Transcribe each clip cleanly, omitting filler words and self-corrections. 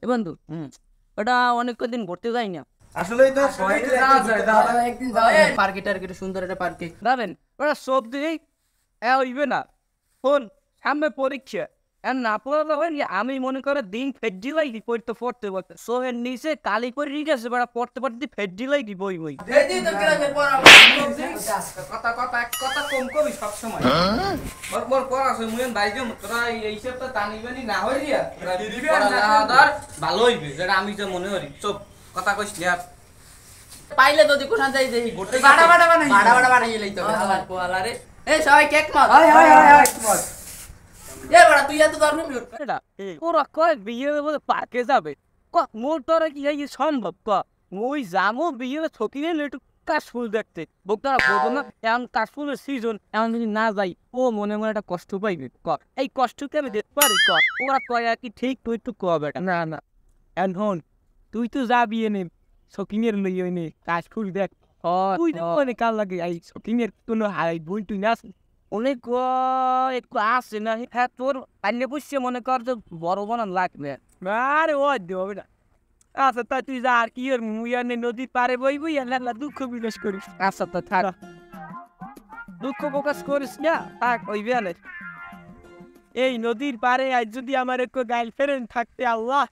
এ বন্ধু ওটা অনেক কদিন ঘুরতে যাই না আসলেই তো একদিন যাও পার্কে টার্কে সুন্দর একটা পার্কে যাবেন ওরা সব দিকেই হইবে না ফোন সামনে পরীক্ষা না পড়া হয় আমি মনে করে দিন ফেডি লাগি পড়তে পড়তে পড়তে সোহের নিচে কালি করে রিক আছে বেড়া পড়তে পড়তে ফেডি লাগি বই বই কথা কথা কথা কম কবি সবসময় বর পড়াশো মুয়েন বাইকে তোরা এই হিসেবটা টানিবানি না হইয়া ভালো হইবে যেটা আমি তো মনে করি চুপ কথা কইস আর পাইলে যদি কোথায় যাই দেখি ঘুরতে বাড়া বানাই লইতে হবে আলার পোয়ালা রে এই সবাই কেক মার হাই মত এ বড়া তুই এত দরকার নেই এটা ওরা কয় বিয়ে বলে পার্কে যাবে ক মোর তোরা কি এই সম্ভব ক মই যামো বিয়ে ছকিনে একটু কাশফুল দেখতে বক্তারা বলতো না এমন কাশফুলের সিজন এমন যদি না যাই ও মনে মনে একটা কষ্ট পাইবে ক এই কষ্টকে আমি দেখতে পারি ক ওরা কয় আর কি ঠিক তুই একটু ক বেটা না না এখন তুই তো যাবি এনে ছকিনের লই নে কাশফুল দেখ তুই অনেক কাল লাগে এই ছকিনের কোনো হাই ভুল তুই না অনেক একটু আসে না হ্যাঁ তোর পাইলে বুঝছে মনে কর তো বড় বানান লাগবে আরে ও দেবে না আচ্ছা তা তুই যা আর কি ওর মুয়ানে নদীর পারে বইবই আল্লাহ দুঃখ বিকাশ করিস আচ্ছা তা থাক দুঃখ প্রকাশ করিস না থাক ওই বেলে এই নদীর পারে আজ যদি আমার একটু গার্লফ্রেন্ড থাকতে আল্লাহ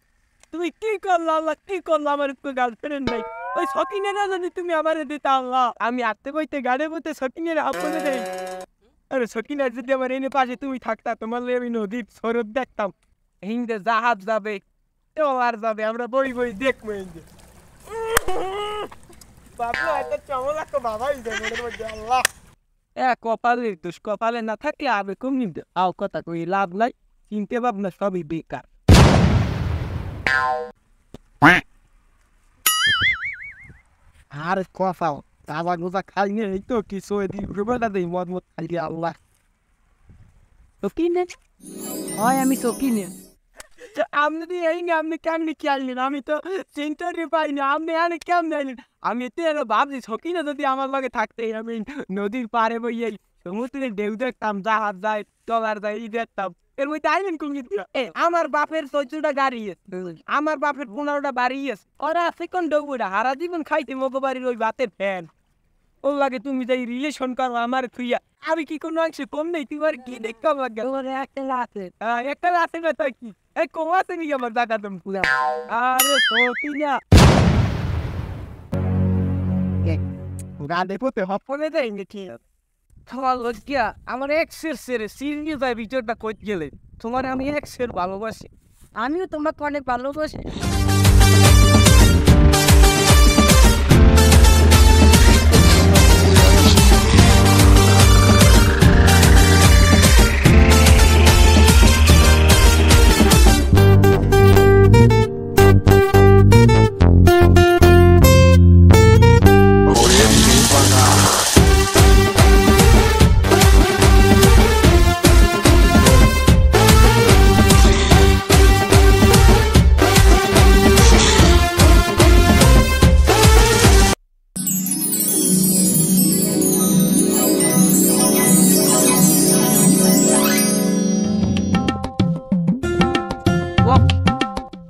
তুমি কি করলো আল্লাহ কি করলো আমার একটু গার্লফ্রেন্ড নাই ওই শকিনে না যদি তুমি আমারে দিতে আল্লাহ আমি আটতে বইতে গাড়ে বইতে শকিনের আপনে দেই আরে সকিনার যদি আমার এনে পাশে তুমি থাকতা তোমার আমি নদীর স্বরূপ দেখতাম হিন্দে জাহাজ যাবে আর যাবে আমরা বই বই দেখবো হিন্দে বাবু এত চমলাক বাবাই আল্লাহ কপালের দোষ কপালে না থাকলে আবে কমনি আও কথা কই লাভ নাই চিনতে ভাবনা সবই বেকার আর কফাও তাবা গোজা খাই নে এই তো কি সোয়ে দি রুবাটা দেই মদ মদ খাই দি আল্লাহ সকিনে হয় আমি সকিনে আপনি এই না আপনি কেমনি খেয়ালেন আমি তো চিন্তারই পাই না আপনি আনে কেমন জানেন আমি তো ভাবছি সকিনে যদি আমার লগে থাকতে আমি নদীর পাড়ে বইয়ে সমুদ্রের ঢেউ দেখতাম জাহাজ যায় টলার যায় ই দেখতাম এর মধ্যে আইলেন কোন আমার বাপের 14টা গাড়ি আছে আমার বাপের 15টা বাড়ি আছে ওরা সেকেন্ড ডগুড়া হারা জীবন খাইতে মগো বাড়ির ওই বাতের ফ্যান ওর লাগে তুমি যাই রিলেশন করো আমার থুইয়া আমি কি কোনো অংশে কম নেই তোমার কি দেখতে লাগে একটা আছে না তাই কি এই কম আছে নি আমার দাদা তুমি পুরা আরে সকিনা গাড়ি পোতে হপনে দেয় নাকি তোমার লজ্জা আমার এক্সের সেরে সিরিয়াস ভাই ভিতরটা কই গেলে তোমার আমি এক্সের ভালোবাসি আমিও তোমাকে অনেক ভালোবাসি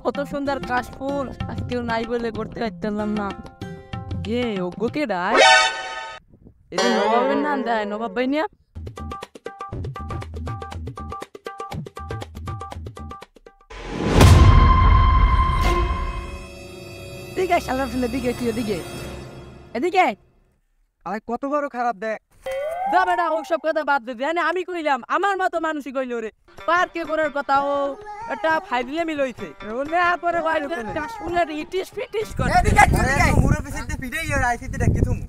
কত সুন্দর কাশফুল আজকেও নাই বলে করতে পারতাম না এ ওকে ডায় এই যে নবাবের নাম দেয় নবাব ভাই নিয়া দিকে সালার ফেলে দিকে তুই এদিকে এদিকে আরে কত বড় খারাপ দেখ যাবে না ওসব কথা বাদ দে জানে আমি কইলাম আমার মতো মানুষই কইল রে পার্কে করার কথা ও এটা ফাইলে মিলইছে ওনে পরে বাইরে কাশফুলের ইটিস ফিটিস করে এদিকে আরে মুরে পিছতে ফিটেই আর আইছিতে দেখি তুমি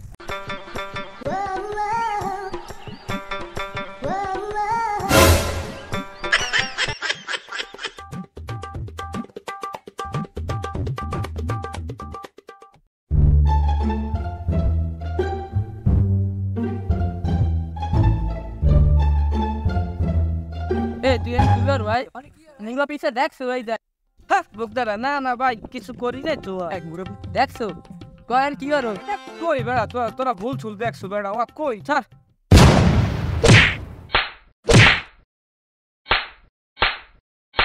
তুই সুগার ভাই নিগলা পিছে দেখছো ভাই দেখ বুকদারা না না ভাই কিছু করি নাই তো এক মুরব্বি দেখছো কয়েন কি করো কই বেড়া তোরা ভুল ছুল দেখছো বেড়া ও কই ছাড়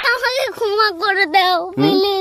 তাহলে ক্ষমা করে দাও প্লিজ